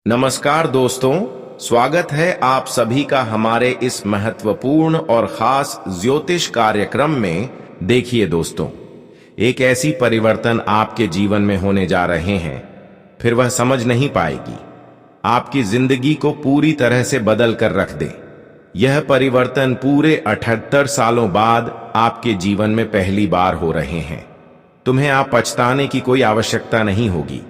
नमस्कार दोस्तों, स्वागत है आप सभी का हमारे इस महत्वपूर्ण और खास ज्योतिष कार्यक्रम में। देखिए दोस्तों, एक ऐसी परिवर्तन आपके जीवन में होने जा रहे हैं, फिर वह समझ नहीं पाएगी, आपकी जिंदगी को पूरी तरह से बदल कर रख दे। यह परिवर्तन पूरे 78 सालों बाद आपके जीवन में पहली बार हो रहे हैं। तुम्हें आप पछताने की कोई आवश्यकता नहीं होगी,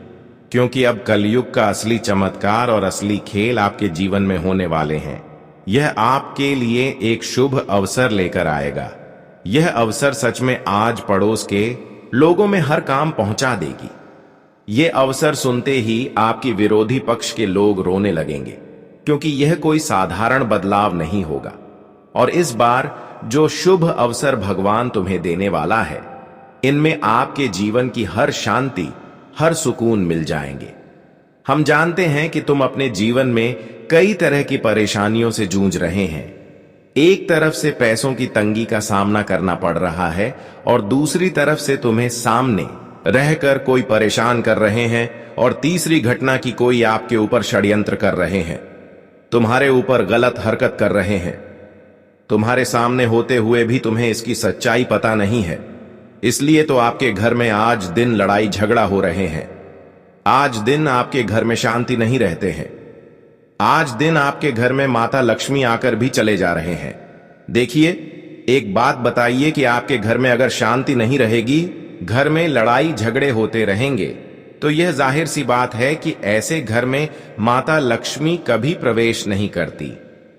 क्योंकि अब कलयुग का असली चमत्कार और असली खेल आपके जीवन में होने वाले हैं। यह आपके लिए एक शुभ अवसर लेकर आएगा। यह अवसर सच में आज पड़ोस के लोगों में हर काम पहुंचा देगी। यह अवसर सुनते ही आपकी विरोधी पक्ष के लोग रोने लगेंगे, क्योंकि यह कोई साधारण बदलाव नहीं होगा। और इस बार जो शुभ अवसर भगवान तुम्हें देने वाला है, इनमें आपके जीवन की हर शांति, हर सुकून मिल जाएंगे। हम जानते हैं कि तुम अपने जीवन में कई तरह की परेशानियों से जूझ रहे हैं। एक तरफ से पैसों की तंगी का सामना करना पड़ रहा है और दूसरी तरफ से तुम्हें सामने रहकर कोई परेशान कर रहे हैं और तीसरी घटना की कोई आपके ऊपर षड्यंत्र कर रहे हैं, तुम्हारे ऊपर गलत हरकत कर रहे हैं। तुम्हारे सामने होते हुए भी तुम्हें इसकी सच्चाई पता नहीं है। इसलिए तो आपके घर में आज दिन लड़ाई झगड़ा हो रहे हैं। आज दिन आपके घर में शांति नहीं रहते हैं। आज दिन आपके घर में माता लक्ष्मी आकर भी चले जा रहे हैं। देखिए, एक बात बताइए कि आपके घर में अगर शांति नहीं रहेगी, घर में लड़ाई झगड़े होते रहेंगे, तो यह जाहिर सी बात है कि ऐसे घर में माता लक्ष्मी कभी प्रवेश नहीं करती।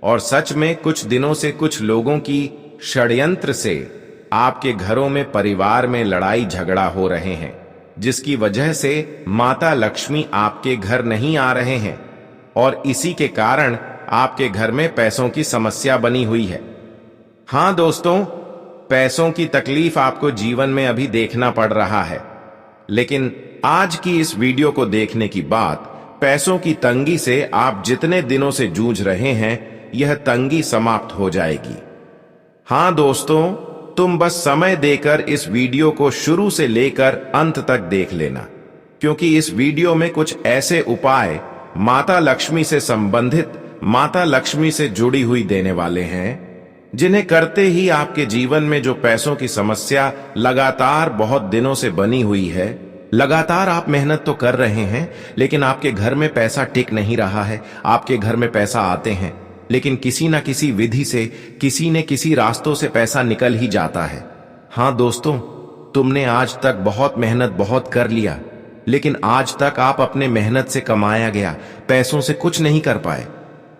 और सच में कुछ दिनों से कुछ लोगों की षड्यंत्र से आपके घरों में, परिवार में लड़ाई झगड़ा हो रहे हैं, जिसकी वजह से माता लक्ष्मी आपके घर नहीं आ रहे हैं और इसी के कारण आपके घर में पैसों की समस्या बनी हुई है। हां दोस्तों, पैसों की तकलीफ आपको जीवन में अभी देखना पड़ रहा है, लेकिन आज की इस वीडियो को देखने की बाद पैसों की तंगी से आप जितने दिनों से जूझ रहे हैं, यह तंगी समाप्त हो जाएगी। हां दोस्तों, तुम बस समय देकर इस वीडियो को शुरू से लेकर अंत तक देख लेना, क्योंकि इस वीडियो में कुछ ऐसे उपाय माता लक्ष्मी से संबंधित, माता लक्ष्मी से जुड़ी हुई देने वाले हैं, जिन्हें करते ही आपके जीवन में जो पैसों की समस्या लगातार बहुत दिनों से बनी हुई है, लगातार आप मेहनत तो कर रहे हैं, लेकिन आपके घर में पैसा टिक नहीं रहा है। आपके घर में पैसा आते हैं, लेकिन किसी न किसी विधि से, किसी न किसी रास्तों से पैसा निकल ही जाता है। हां दोस्तों, तुमने आज तक बहुत मेहनत बहुत कर लिया, लेकिन आज तक आप अपने मेहनत से कमाया गया पैसों से कुछ नहीं कर पाए,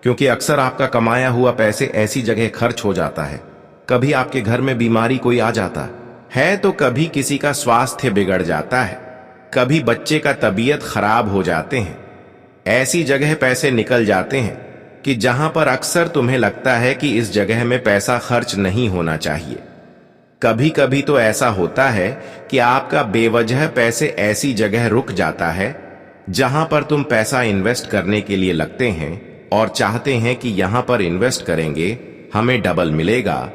क्योंकि अक्सर आपका कमाया हुआ पैसे ऐसी जगह खर्च हो जाता है। कभी आपके घर में बीमारी कोई आ जाता है, तो कभी किसी का स्वास्थ्य बिगड़ जाता है, कभी बच्चे का तबीयत खराब हो जाते हैं। ऐसी जगह पैसे निकल जाते हैं कि जहां पर अक्सर तुम्हें लगता है कि इस जगह में पैसा खर्च नहीं होना चाहिए। कभी कभी तो ऐसा होता है कि आपका बेवजह पैसे ऐसी जगह रुक जाता है जहां पर तुम पैसा इन्वेस्ट करने के लिए लगते हैं और चाहते हैं कि यहां पर इन्वेस्ट करेंगे हमें डबल मिलेगा,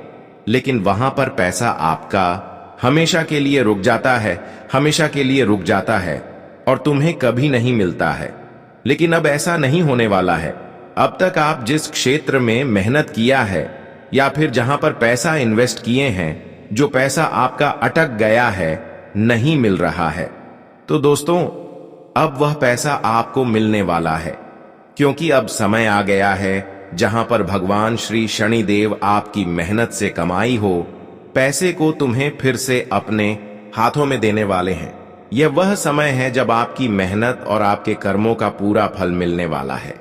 लेकिन वहां पर पैसा आपका हमेशा के लिए रुक जाता है, हमेशा के लिए रुक जाता है और तुम्हें कभी नहीं मिलता है। लेकिन अब ऐसा नहीं होने वाला है। अब तक आप जिस क्षेत्र में मेहनत किया है या फिर जहां पर पैसा इन्वेस्ट किए हैं, जो पैसा आपका अटक गया है, नहीं मिल रहा है, तो दोस्तों अब वह पैसा आपको मिलने वाला है, क्योंकि अब समय आ गया है जहां पर भगवान श्री शनिदेव आपकी मेहनत से कमाई हो पैसे को तुम्हें फिर से अपने हाथों में देने वाले हैं। यह वह समय है जब आपकी मेहनत और आपके कर्मों का पूरा फल मिलने वाला है।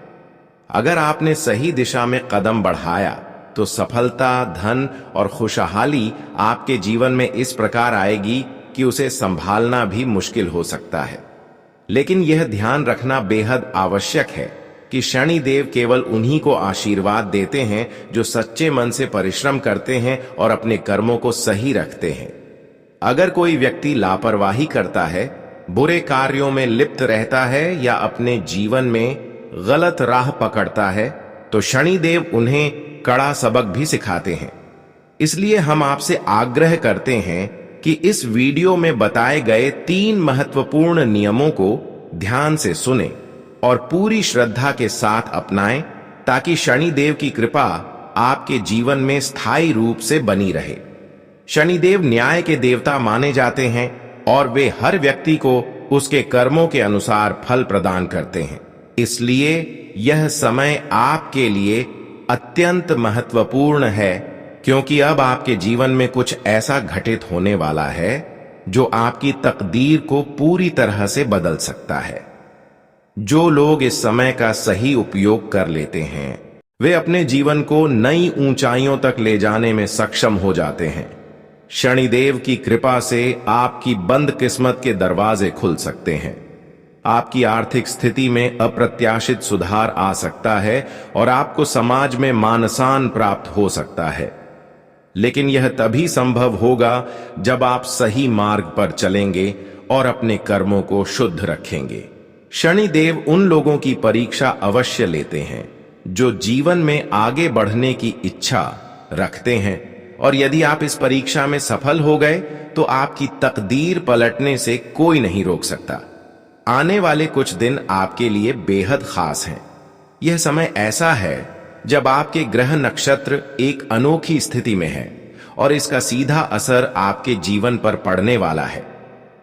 अगर आपने सही दिशा में कदम बढ़ाया तो सफलता, धन और खुशहाली आपके जीवन में इस प्रकार आएगी कि उसे संभालना भी मुश्किल हो सकता है। लेकिन यह ध्यान रखना बेहद आवश्यक है कि शनिदेव केवल उन्हीं को आशीर्वाद देते हैं जो सच्चे मन से परिश्रम करते हैं और अपने कर्मों को सही रखते हैं। अगर कोई व्यक्ति लापरवाही करता है, बुरे कार्यों में लिप्त रहता है या अपने जीवन में गलत राह पकड़ता है, तो शनिदेव उन्हें कड़ा सबक भी सिखाते हैं। इसलिए हम आपसे आग्रह करते हैं कि इस वीडियो में बताए गए 3 महत्वपूर्ण नियमों को ध्यान से सुने और पूरी श्रद्धा के साथ अपनाएं ताकि शनिदेव की कृपा आपके जीवन में स्थायी रूप से बनी रहे। शनिदेव न्याय के देवता माने जाते हैं और वे हर व्यक्ति को उसके कर्मों के अनुसार फल प्रदान करते हैं। इसलिए यह समय आपके लिए अत्यंत महत्वपूर्ण है, क्योंकि अब आपके जीवन में कुछ ऐसा घटित होने वाला है जो आपकी तकदीर को पूरी तरह से बदल सकता है। जो लोग इस समय का सही उपयोग कर लेते हैं वे अपने जीवन को नई ऊंचाइयों तक ले जाने में सक्षम हो जाते हैं। शनिदेव की कृपा से आपकी बंद किस्मत के दरवाजे खुल सकते हैं। आपकी आर्थिक स्थिति में अप्रत्याशित सुधार आ सकता है और आपको समाज में मान-सम्मान प्राप्त हो सकता है। लेकिन यह तभी संभव होगा जब आप सही मार्ग पर चलेंगे और अपने कर्मों को शुद्ध रखेंगे। शनिदेव उन लोगों की परीक्षा अवश्य लेते हैं जो जीवन में आगे बढ़ने की इच्छा रखते हैं, और यदि आप इस परीक्षा में सफल हो गए तो आपकी तकदीर पलटने से कोई नहीं रोक सकता। आने वाले कुछ दिन आपके लिए बेहद खास हैं। यह समय ऐसा है जब आपके ग्रह नक्षत्र एक अनोखी स्थिति में है और इसका सीधा असर आपके जीवन पर पड़ने वाला है।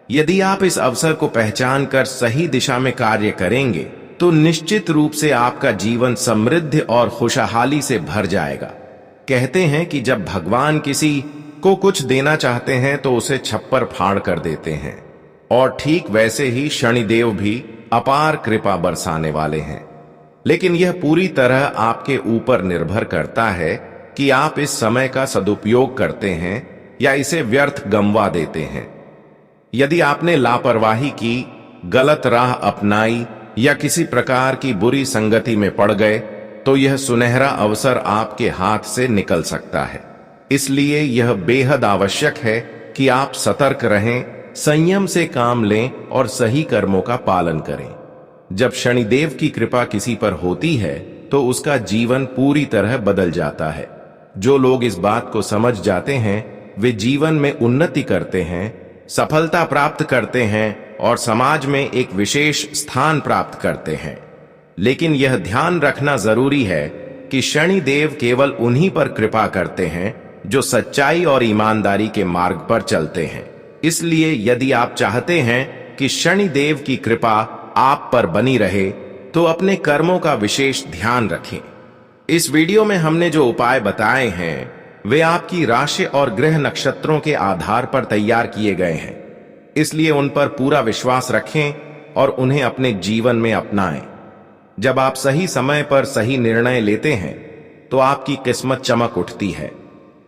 यदि आप इस अवसर को पहचान कर सही दिशा में कार्य करेंगे तो निश्चित रूप से आपका जीवन समृद्धि और खुशहाली से भर जाएगा। कहते हैं कि जब भगवान किसी को कुछ देना चाहते हैं तो उसे छप्पर फाड़ कर देते हैं, और ठीक वैसे ही शनिदेव भी अपार कृपा बरसाने वाले हैं। लेकिन यह पूरी तरह आपके ऊपर निर्भर करता है कि आप इस समय का सदुपयोग करते हैं या इसे व्यर्थ गंवा देते हैं। यदि आपने लापरवाही की, गलत राह अपनाई या किसी प्रकार की बुरी संगति में पड़ गए तो यह सुनहरा अवसर आपके हाथ से निकल सकता है। इसलिए यह बेहद आवश्यक है कि आप सतर्क रहें, संयम से काम लें और सही कर्मों का पालन करें। जब शनिदेव की कृपा किसी पर होती है तो उसका जीवन पूरी तरह बदल जाता है। जो लोग इस बात को समझ जाते हैं वे जीवन में उन्नति करते हैं, सफलता प्राप्त करते हैं और समाज में एक विशेष स्थान प्राप्त करते हैं। लेकिन यह ध्यान रखना जरूरी है कि शनिदेव केवल उन्हीं पर कृपा करते हैं जो सच्चाई और ईमानदारी के मार्ग पर चलते हैं। इसलिए यदि आप चाहते हैं कि शनिदेव की कृपा आप पर बनी रहे तो अपने कर्मों का विशेष ध्यान रखें। इस वीडियो में हमने जो उपाय बताए हैं वे आपकी राशि और ग्रह नक्षत्रों के आधार पर तैयार किए गए हैं, इसलिए उन पर पूरा विश्वास रखें और उन्हें अपने जीवन में अपनाएं। जब आप सही समय पर सही निर्णय लेते हैं तो आपकी किस्मत चमक उठती है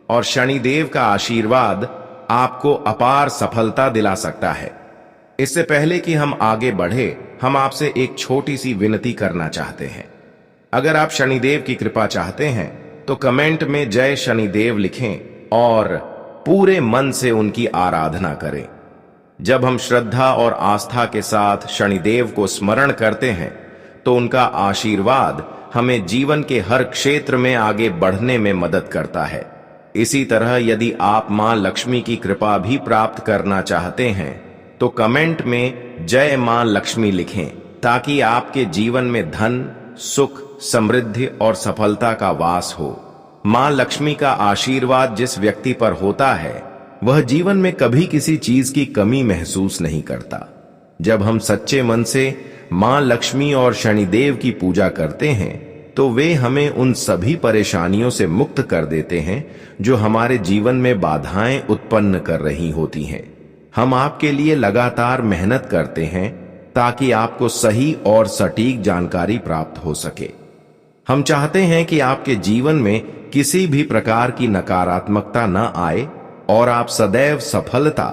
और शनिदेव का आशीर्वाद आपको अपार सफलता दिला सकता है। इससे पहले कि हम आगे बढ़े, हम आपसे एक छोटी सी विनती करना चाहते हैं। अगर आप शनिदेव की कृपा चाहते हैं तो कमेंट में जय शनिदेव लिखें और पूरे मन से उनकी आराधना करें। जब हम श्रद्धा और आस्था के साथ शनिदेव को स्मरण करते हैं तो उनका आशीर्वाद हमें जीवन के हर क्षेत्र में आगे बढ़ने में मदद करता है। इसी तरह यदि आप मां लक्ष्मी की कृपा भी प्राप्त करना चाहते हैं तो कमेंट में जय मां लक्ष्मी लिखें, ताकि आपके जीवन में धन, सुख, समृद्धि और सफलता का वास हो। मां लक्ष्मी का आशीर्वाद जिस व्यक्ति पर होता है वह जीवन में कभी किसी चीज की कमी महसूस नहीं करता। जब हम सच्चे मन से मां लक्ष्मी और शनिदेव की पूजा करते हैं तो वे हमें उन सभी परेशानियों से मुक्त कर देते हैं जो हमारे जीवन में बाधाएं उत्पन्न कर रही होती हैं। हम आपके लिए लगातार मेहनत करते हैं ताकि आपको सही और सटीक जानकारी प्राप्त हो सके। हम चाहते हैं कि आपके जीवन में किसी भी प्रकार की नकारात्मकता न आए और आप सदैव सफलता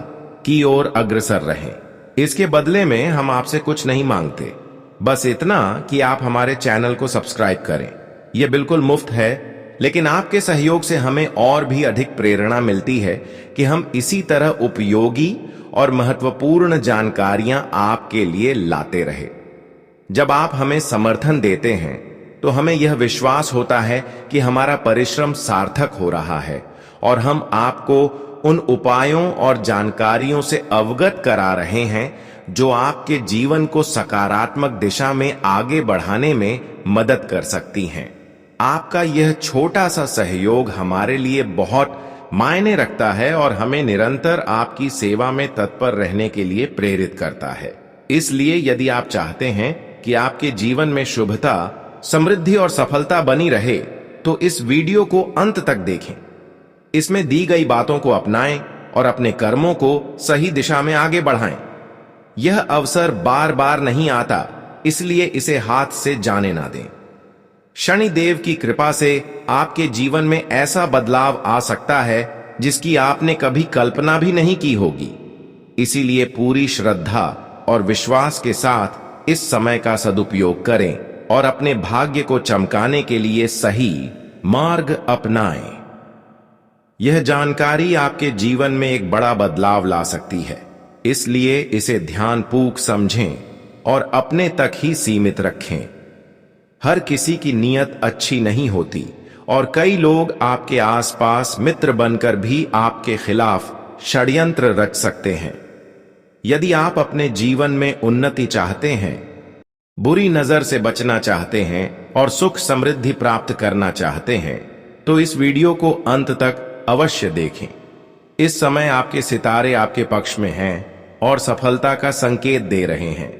की ओर अग्रसर रहें। इसके बदले में हम आपसे कुछ नहीं मांगते, बस इतना कि आप हमारे चैनल को सब्सक्राइब करें। यह बिल्कुल मुफ्त है, लेकिन आपके सहयोग से हमें और भी अधिक प्रेरणा मिलती है कि हम इसी तरह उपयोगी और महत्वपूर्ण जानकारियां आपके लिए लाते रहे। जब आप हमें समर्थन देते हैं तो हमें यह विश्वास होता है कि हमारा परिश्रम सार्थक हो रहा है और हम आपको उन उपायों और जानकारियों से अवगत करा रहे हैं जो आपके जीवन को सकारात्मक दिशा में आगे बढ़ाने में मदद कर सकती हैं। आपका यह छोटा सा सहयोग हमारे लिए बहुत मायने रखता है और हमें निरंतर आपकी सेवा में तत्पर रहने के लिए प्रेरित करता है। इसलिए यदि आप चाहते हैं कि आपके जीवन में शुभता, समृद्धि और सफलता बनी रहे, तो इस वीडियो को अंत तक देखें। इसमें दी गई बातों को अपनाएं और अपने कर्मों को सही दिशा में आगे बढ़ाएं। यह अवसर बार बार नहीं आता, इसलिए इसे हाथ से जाने ना दें। शनिदेव की कृपा से आपके जीवन में ऐसा बदलाव आ सकता है जिसकी आपने कभी कल्पना भी नहीं की होगी। इसीलिए पूरी श्रद्धा और विश्वास के साथ इस समय का सदुपयोग करें और अपने भाग्य को चमकाने के लिए सही मार्ग अपनाएं। यह जानकारी आपके जीवन में एक बड़ा बदलाव ला सकती है, इसलिए इसे ध्यानपूर्वक समझें और अपने तक ही सीमित रखें। हर किसी की नीयत अच्छी नहीं होती और कई लोग आपके आसपास मित्र बनकर भी आपके खिलाफ षड्यंत्र रच सकते हैं। यदि आप अपने जीवन में उन्नति चाहते हैं, बुरी नजर से बचना चाहते हैं और सुख समृद्धि प्राप्त करना चाहते हैं, तो इस वीडियो को अंत तक अवश्य देखें। इस समय आपके सितारे आपके पक्ष में हैं और सफलता का संकेत दे रहे हैं।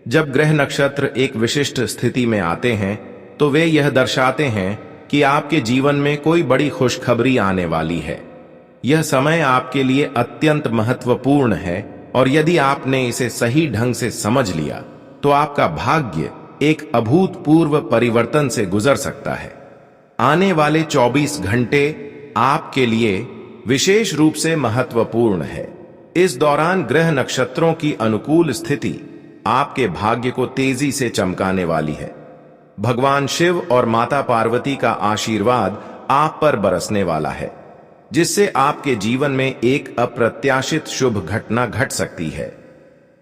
जब ग्रह नक्षत्र एक विशिष्ट स्थिति में आते हैं तो वे यह दर्शाते हैं कि आपके जीवन में कोई बड़ी खुशखबरी आने वाली है। यह समय आपके लिए अत्यंत महत्वपूर्ण है और यदि आपने इसे सही ढंग से समझ लिया तो आपका भाग्य एक अभूतपूर्व परिवर्तन से गुजर सकता है। आने वाले 24 घंटे आपके लिए विशेष रूप से महत्वपूर्ण है। इस दौरान ग्रह नक्षत्रों की अनुकूल स्थिति आपके भाग्य को तेजी से चमकाने वाली है। भगवान शिव और माता पार्वती का आशीर्वाद आप पर बरसने वाला है, जिससे आपके जीवन में एक अप्रत्याशित शुभ घटना घट सकती है।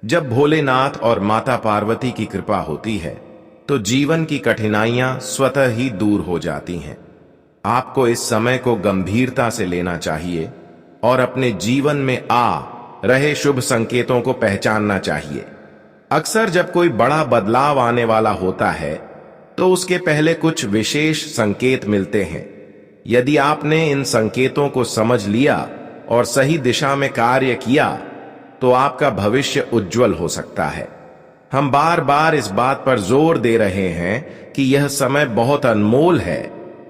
जब भोलेनाथ और माता पार्वती की कृपा होती है तो जीवन की कठिनाइयां स्वतः ही दूर हो जाती हैं। आपको इस समय को गंभीरता से लेना चाहिए और अपने जीवन में आ रहे शुभ संकेतों को पहचानना चाहिए। अक्सर जब कोई बड़ा बदलाव आने वाला होता है तो उसके पहले कुछ विशेष संकेत मिलते हैं। यदि आपने इन संकेतों को समझ लिया और सही दिशा में कार्य किया तो आपका भविष्य उज्जवल हो सकता है। हम बार बार इस बात पर जोर दे रहे हैं कि यह समय बहुत अनमोल है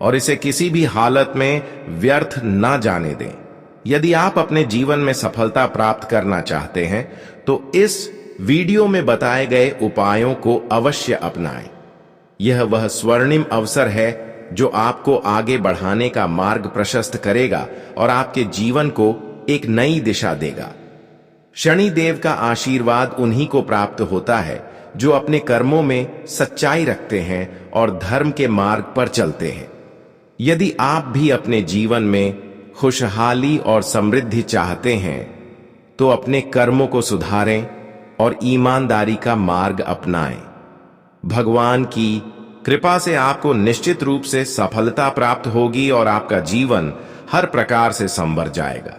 और इसे किसी भी हालत में व्यर्थ ना जाने दें। यदि आप अपने जीवन में सफलता प्राप्त करना चाहते हैं तो इस वीडियो में बताए गए उपायों को अवश्य अपनाएं। यह वह स्वर्णिम अवसर है जो आपको आगे बढ़ाने का मार्ग प्रशस्त करेगा और आपके जीवन को एक नई दिशा देगा। शनि देव का आशीर्वाद उन्हीं को प्राप्त होता है जो अपने कर्मों में सच्चाई रखते हैं और धर्म के मार्ग पर चलते हैं। यदि आप भी अपने जीवन में खुशहाली और समृद्धि चाहते हैं तो अपने कर्मों को सुधारें और ईमानदारी का मार्ग अपनाएं। भगवान की कृपा से आपको निश्चित रूप से सफलता प्राप्त होगी और आपका जीवन हर प्रकार से संवर जाएगा।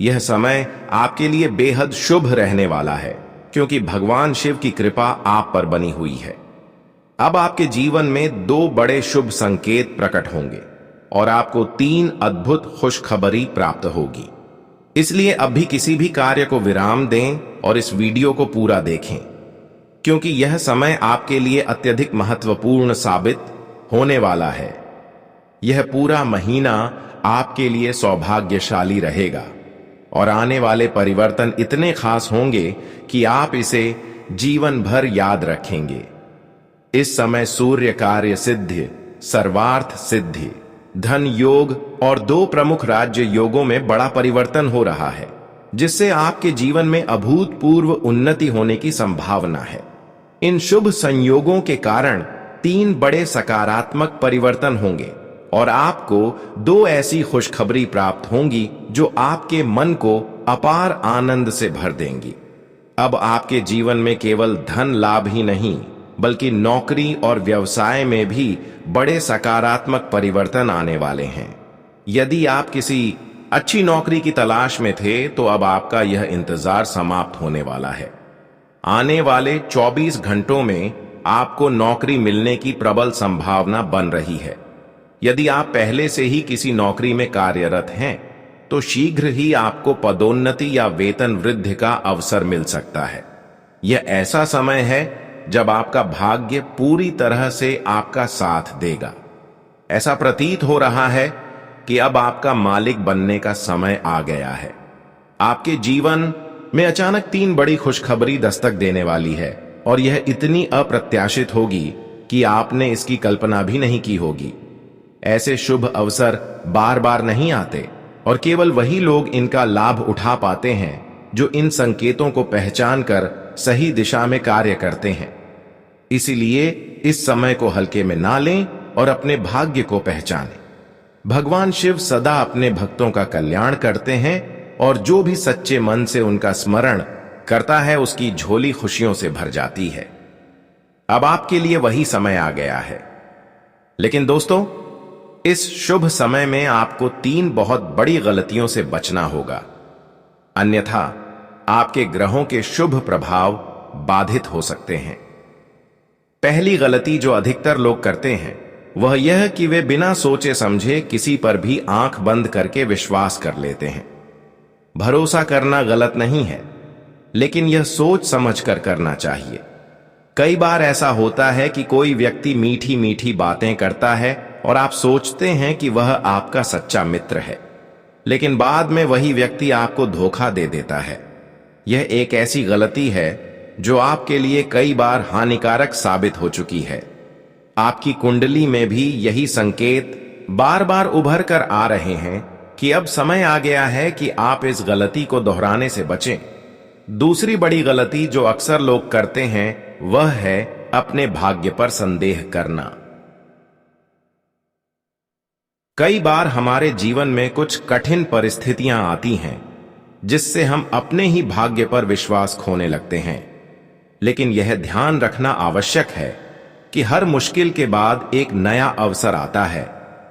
यह समय आपके लिए बेहद शुभ रहने वाला है क्योंकि भगवान शिव की कृपा आप पर बनी हुई है। अब आपके जीवन में 2 बड़े शुभ संकेत प्रकट होंगे और आपको 3 अद्भुत खुशखबरी प्राप्त होगी। इसलिए अभी किसी भी कार्य को विराम दें और इस वीडियो को पूरा देखें, क्योंकि यह समय आपके लिए अत्यधिक महत्वपूर्ण साबित होने वाला है। यह पूरा महीना आपके लिए सौभाग्यशाली रहेगा और आने वाले परिवर्तन इतने खास होंगे कि आप इसे जीवन भर याद रखेंगे। इस समय सूर्य कार्य सिद्धि, सर्वार्थ सिद्धि, धन योग और 2 प्रमुख राज्य योगों में बड़ा परिवर्तन हो रहा है, जिससे आपके जीवन में अभूतपूर्व उन्नति होने की संभावना है। इन शुभ संयोगों के कारण 3 बड़े सकारात्मक परिवर्तन होंगे और आपको 2 ऐसी खुशखबरी प्राप्त होंगी जो आपके मन को अपार आनंद से भर देंगी। अब आपके जीवन में केवल धन लाभ ही नहीं बल्कि नौकरी और व्यवसाय में भी बड़े सकारात्मक परिवर्तन आने वाले हैं। यदि आप किसी अच्छी नौकरी की तलाश में थे तो अब आपका यह इंतजार समाप्त होने वाला है। आने वाले 24 घंटों में आपको नौकरी मिलने की प्रबल संभावना बन रही है। यदि आप पहले से ही किसी नौकरी में कार्यरत हैं, तो शीघ्र ही आपको पदोन्नति या वेतन वृद्धि का अवसर मिल सकता है। यह ऐसा समय है जब आपका भाग्य पूरी तरह से आपका साथ देगा। ऐसा प्रतीत हो रहा है कि अब आपका मालिक बनने का समय आ गया है। आपके जीवन में अचानक 3 बड़ी खुशखबरी दस्तक देने वाली है और यह इतनी अप्रत्याशित होगी कि आपने इसकी कल्पना भी नहीं की होगी। ऐसे शुभ अवसर बार बार नहीं आते और केवल वही लोग इनका लाभ उठा पाते हैं जो इन संकेतों को पहचान कर सही दिशा में कार्य करते हैं। इसीलिए इस समय को हल्के में ना लें और अपने भाग्य को पहचानें। भगवान शिव सदा अपने भक्तों का कल्याण करते हैं और जो भी सच्चे मन से उनका स्मरण करता है उसकी झोली खुशियों से भर जाती है। अब आपके लिए वही समय आ गया है। लेकिन दोस्तों, इस शुभ समय में आपको 3 बहुत बड़ी गलतियों से बचना होगा, अन्यथा आपके ग्रहों के शुभ प्रभाव बाधित हो सकते हैं। पहली गलती जो अधिकतर लोग करते हैं वह यह कि वे बिना सोचे समझे किसी पर भी आंख बंद करके विश्वास कर लेते हैं। भरोसा करना गलत नहीं है, लेकिन यह सोच समझ कर करना चाहिए। कई बार ऐसा होता है कि कोई व्यक्ति मीठी मीठी बातें करता है और आप सोचते हैं कि वह आपका सच्चा मित्र है, लेकिन बाद में वही व्यक्ति आपको धोखा दे देता है। यह एक ऐसी गलती है जो आपके लिए कई बार हानिकारक साबित हो चुकी है। आपकी कुंडली में भी यही संकेत बार बार उभर कर आ रहे हैं कि अब समय आ गया है कि आप इस गलती को दोहराने से बचें। दूसरी बड़ी गलती जो अक्सर लोग करते हैं वह है अपने भाग्य पर संदेह करना। कई बार हमारे जीवन में कुछ कठिन परिस्थितियां आती हैं जिससे हम अपने ही भाग्य पर विश्वास खोने लगते हैं। लेकिन यह ध्यान रखना आवश्यक है कि हर मुश्किल के बाद एक नया अवसर आता है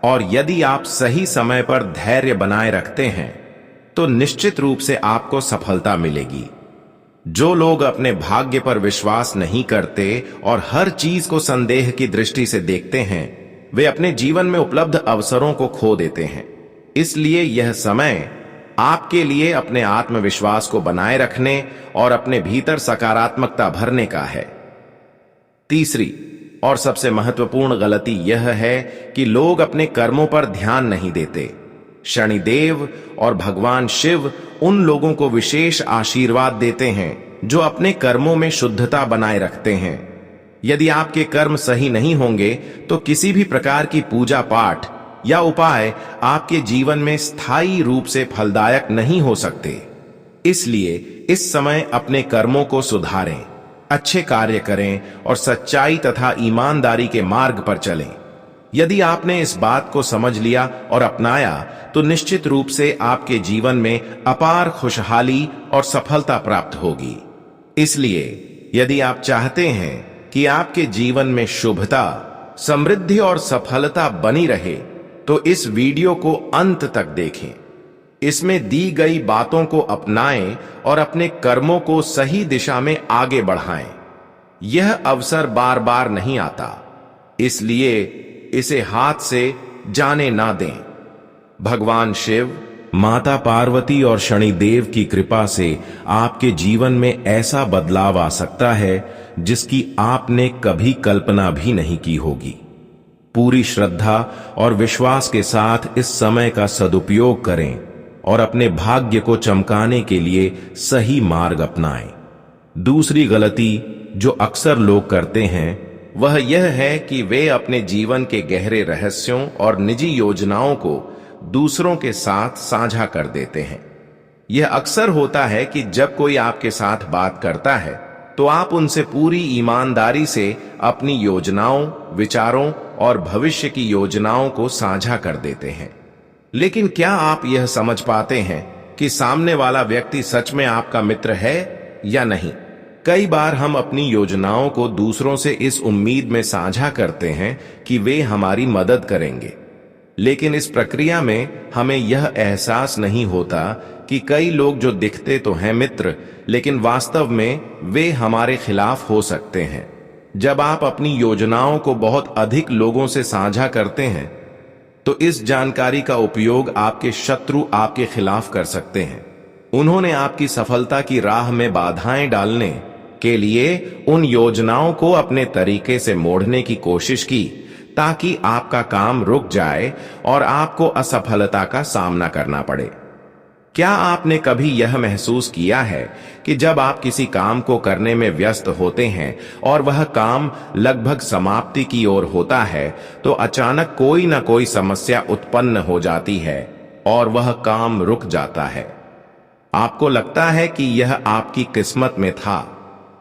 और यदि आप सही समय पर धैर्य बनाए रखते हैं तो निश्चित रूप से आपको सफलता मिलेगी। जो लोग अपने भाग्य पर विश्वास नहीं करते और हर चीज को संदेह की दृष्टि से देखते हैं, वे अपने जीवन में उपलब्ध अवसरों को खो देते हैं। इसलिए यह समय आपके लिए अपने आत्मविश्वास को बनाए रखने और अपने भीतर सकारात्मकता भरने का है। तीसरी और सबसे महत्वपूर्ण गलती यह है कि लोग अपने कर्मों पर ध्यान नहीं देते। शनिदेव और भगवान शिव उन लोगों को विशेष आशीर्वाद देते हैं जो अपने कर्मों में शुद्धता बनाए रखते हैं। यदि आपके कर्म सही नहीं होंगे तो किसी भी प्रकार की पूजा पाठ या उपाय आपके जीवन में स्थायी रूप से फलदायक नहीं हो सकते। इसलिए इस समय अपने कर्मों को सुधारें, अच्छे कार्य करें और सच्चाई तथा ईमानदारी के मार्ग पर चलें। यदि आपने इस बात को समझ लिया और अपनाया तो निश्चित रूप से आपके जीवन में अपार खुशहाली और सफलता प्राप्त होगी। इसलिए यदि आप चाहते हैं कि आपके जीवन में शुभता, समृद्धि और सफलता बनी रहे तो इस वीडियो को अंत तक देखें। इसमें दी गई बातों को अपनाएं और अपने कर्मों को सही दिशा में आगे बढ़ाएं। यह अवसर बार बार नहीं आता, इसलिए इसे हाथ से जाने ना दें। भगवान शिव, माता पार्वती और शनिदेव की कृपा से आपके जीवन में ऐसा बदलाव आ सकता है जिसकी आपने कभी कल्पना भी नहीं की होगी। पूरी श्रद्धा और विश्वास के साथ इस समय का सदुपयोग करें और अपने भाग्य को चमकाने के लिए सही मार्ग अपनाएं। दूसरी गलती जो अक्सर लोग करते हैं वह यह है कि वे अपने जीवन के गहरे रहस्यों और निजी योजनाओं को दूसरों के साथ साझा कर देते हैं। यह अक्सर होता है कि जब कोई आपके साथ बात करता है तो आप उनसे पूरी ईमानदारी से अपनी योजनाओं, विचारों और भविष्य की योजनाओं को साझा कर देते हैं। लेकिन क्या आप यह समझ पाते हैं कि सामने वाला व्यक्ति सच में आपका मित्र है या नहीं? कई बार हम अपनी योजनाओं को दूसरों से इस उम्मीद में साझा करते हैं कि वे हमारी मदद करेंगे, लेकिन इस प्रक्रिया में हमें यह एहसास नहीं होता कि कई लोग जो दिखते तो हैं मित्र, लेकिन वास्तव में वे हमारे खिलाफ हो सकते हैं। जब आप अपनी योजनाओं को बहुत अधिक लोगों से साझा करते हैं तो इस जानकारी का उपयोग आपके शत्रु आपके खिलाफ कर सकते हैं। उन्होंने आपकी सफलता की राह में बाधाएं डालने के लिए उन योजनाओं को अपने तरीके से मोड़ने की कोशिश की ताकि आपका काम रुक जाए और आपको असफलता का सामना करना पड़े। क्या आपने कभी यह महसूस किया है कि जब आप किसी काम को करने में व्यस्त होते हैं और वह काम लगभग समाप्ति की ओर होता है तो अचानक कोई ना कोई समस्या उत्पन्न हो जाती है और वह काम रुक जाता है? आपको लगता है कि यह आपकी किस्मत में था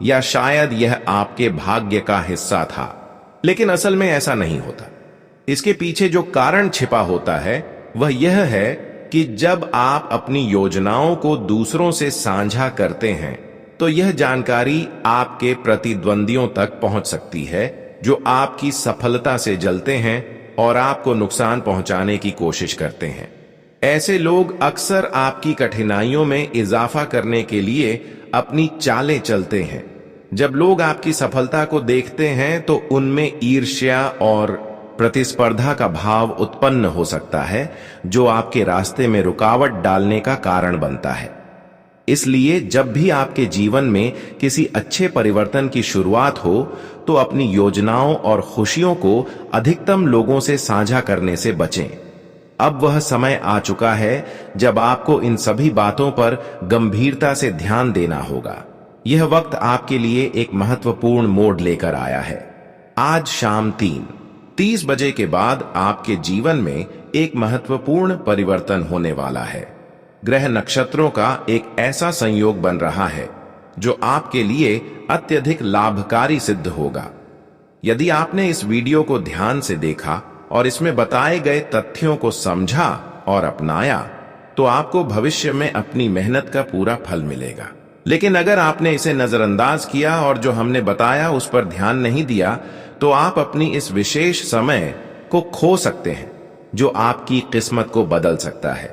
या शायद यह आपके भाग्य का हिस्सा था, लेकिन असल में ऐसा नहीं होता। इसके पीछे जो कारण छिपा होता है वह यह है कि जब आप अपनी योजनाओं को दूसरों से साझा करते हैं तो यह जानकारी आपके प्रतिद्वंदियों तक पहुंच सकती है, जो आपकी सफलता से जलते हैं और आपको नुकसान पहुंचाने की कोशिश करते हैं। ऐसे लोग अक्सर आपकी कठिनाइयों में इजाफा करने के लिए अपनी चालें चलते हैं। जब लोग आपकी सफलता को देखते हैं तो उनमें ईर्ष्या और प्रतिस्पर्धा का भाव उत्पन्न हो सकता है, जो आपके रास्ते में रुकावट डालने का कारण बनता है। इसलिए जब भी आपके जीवन में किसी अच्छे परिवर्तन की शुरुआत हो तो अपनी योजनाओं और खुशियों को अधिकतम लोगों से साझा करने से बचें। अब वह समय आ चुका है जब आपको इन सभी बातों पर गंभीरता से ध्यान देना होगा। यह वक्त आपके लिए एक महत्वपूर्ण मोड़ लेकर आया है। आज शाम 3:30 बजे के बाद आपके जीवन में एक महत्वपूर्ण परिवर्तन होने वाला है। ग्रह नक्षत्रों का एक ऐसा संयोग बन रहा है जो आपके लिए अत्यधिक लाभकारी सिद्ध होगा। यदि आपने इस वीडियो को ध्यान से देखा और इसमें बताए गए तथ्यों को समझा और अपनाया तो आपको भविष्य में अपनी मेहनत का पूरा फल मिलेगा। लेकिन अगर आपने इसे नजरअंदाज किया और जो हमने बताया उस पर ध्यान नहीं दिया तो आप अपनी इस विशेष समय को खो सकते हैं जो आपकी किस्मत को बदल सकता है।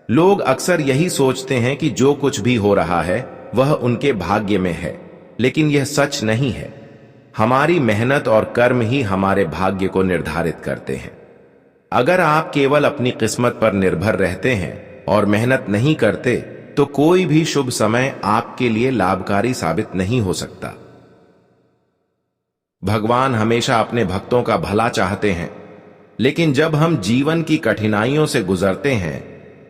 लोग अक्सर यही सोचते हैं कि जो कुछ भी हो रहा है वह उनके भाग्य में है, लेकिन यह सच नहीं है। हमारी मेहनत और कर्म ही हमारे भाग्य को निर्धारित करते हैं। अगर आप केवल अपनी किस्मत पर निर्भर रहते हैं और मेहनत नहीं करते तो कोई भी शुभ समय आपके लिए लाभकारी साबित नहीं हो सकता। भगवान हमेशा अपने भक्तों का भला चाहते हैं, लेकिन जब हम जीवन की कठिनाइयों से गुजरते हैं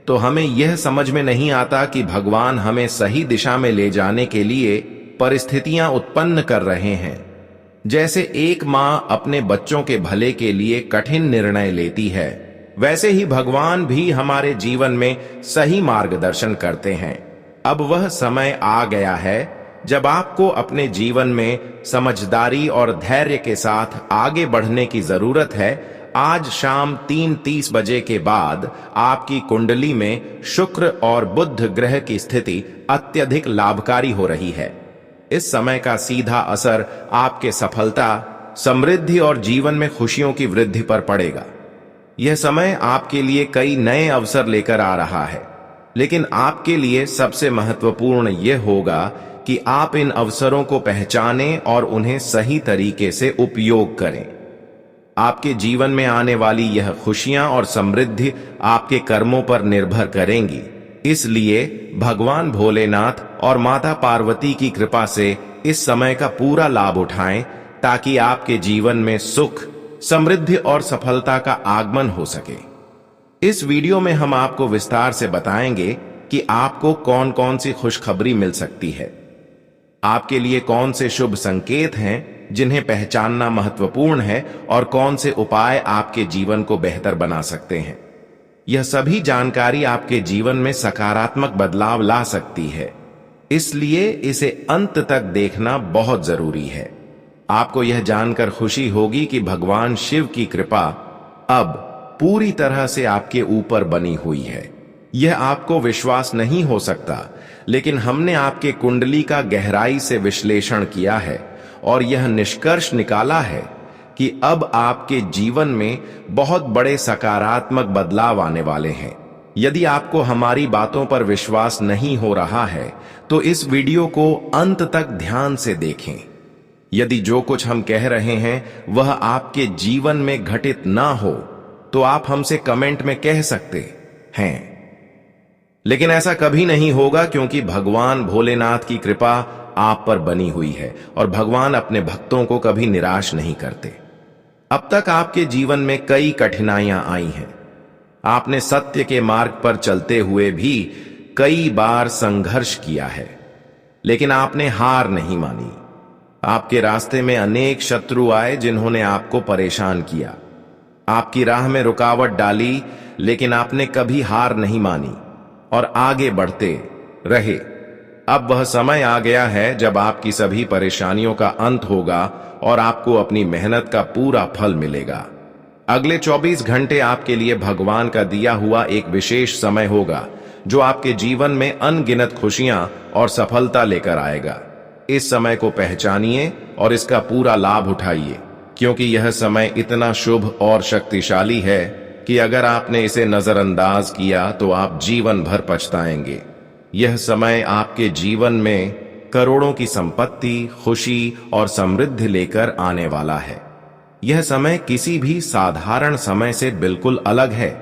तो हमें यह समझ में नहीं आता कि भगवान हमें सही दिशा में ले जाने के लिए परिस्थितियां उत्पन्न कर रहे हैं। जैसे एक मां अपने बच्चों के भले के लिए कठिन निर्णय लेती है, वैसे ही भगवान भी हमारे जीवन में सही मार्गदर्शन करते हैं। अब वह समय आ गया है जब आपको अपने जीवन में समझदारी और धैर्य के साथ आगे बढ़ने की जरूरत है। आज शाम 3:30 बजे के बाद आपकी कुंडली में शुक्र और बुध ग्रह की स्थिति अत्यधिक लाभकारी हो रही है। इस समय का सीधा असर आपके सफलता, समृद्धि और जीवन में खुशियों की वृद्धि पर पड़ेगा। यह समय आपके लिए कई नए अवसर लेकर आ रहा है, लेकिन आपके लिए सबसे महत्वपूर्ण यह होगा कि आप इन अवसरों को पहचानें और उन्हें सही तरीके से उपयोग करें। आपके जीवन में आने वाली यह खुशियां और समृद्धि आपके कर्मों पर निर्भर करेंगी। इसलिए भगवान भोलेनाथ और माता पार्वती की कृपा से इस समय का पूरा लाभ उठाएं ताकि आपके जीवन में सुख, समृद्धि और सफलता का आगमन हो सके। इस वीडियो में हम आपको विस्तार से बताएंगे कि आपको कौन कौन सी खुशखबरी मिल सकती है, आपके लिए कौन से शुभ संकेत हैं जिन्हें पहचानना महत्वपूर्ण है और कौन से उपाय आपके जीवन को बेहतर बना सकते हैं। यह सभी जानकारी आपके जीवन में सकारात्मक बदलाव ला सकती है, इसलिए इसे अंत तक देखना बहुत जरूरी है। आपको यह जानकर खुशी होगी कि भगवान शिव की कृपा अब पूरी तरह से आपके ऊपर बनी हुई है। यह आपको विश्वास नहीं हो सकता, लेकिन हमने आपके कुंडली का गहराई से विश्लेषण किया है और यह निष्कर्ष निकाला है कि अब आपके जीवन में बहुत बड़े सकारात्मक बदलाव आने वाले हैं। यदि आपको हमारी बातों पर विश्वास नहीं हो रहा है तो इस वीडियो को अंत तक ध्यान से देखें। यदि जो कुछ हम कह रहे हैं वह आपके जीवन में घटित ना हो तो आप हमसे कमेंट में कह सकते हैं, लेकिन ऐसा कभी नहीं होगा क्योंकि भगवान भोलेनाथ की कृपा आप पर बनी हुई है और भगवान अपने भक्तों को कभी निराश नहीं करते। अब तक आपके जीवन में कई कठिनाइयां आई हैं। आपने सत्य के मार्ग पर चलते हुए भी कई बार संघर्ष किया है, लेकिन आपने हार नहीं मानी। आपके रास्ते में अनेक शत्रु आए जिन्होंने आपको परेशान किया, आपकी राह में रुकावट डाली, लेकिन आपने कभी हार नहीं मानी और आगे बढ़ते रहे। अब वह समय आ गया है जब आपकी सभी परेशानियों का अंत होगा और आपको अपनी मेहनत का पूरा फल मिलेगा। अगले 24 घंटे आपके लिए भगवान का दिया हुआ एक विशेष समय होगा जो आपके जीवन में अनगिनत खुशियां और सफलता लेकर आएगा। इस समय को पहचानिए और इसका पूरा लाभ उठाइए, क्योंकि यह समय इतना शुभ और शक्तिशाली है कि अगर आपने इसे नजरअंदाज किया तो आप जीवन भर पछताएंगे। यह समय आपके जीवन में करोड़ों की संपत्ति, खुशी और समृद्धि लेकर आने वाला है। यह समय किसी भी साधारण समय से बिल्कुल अलग है।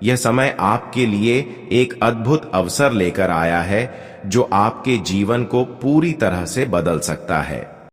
यह समय आपके लिए एक अद्भुत अवसर लेकर आया है जो आपके जीवन को पूरी तरह से बदल सकता है।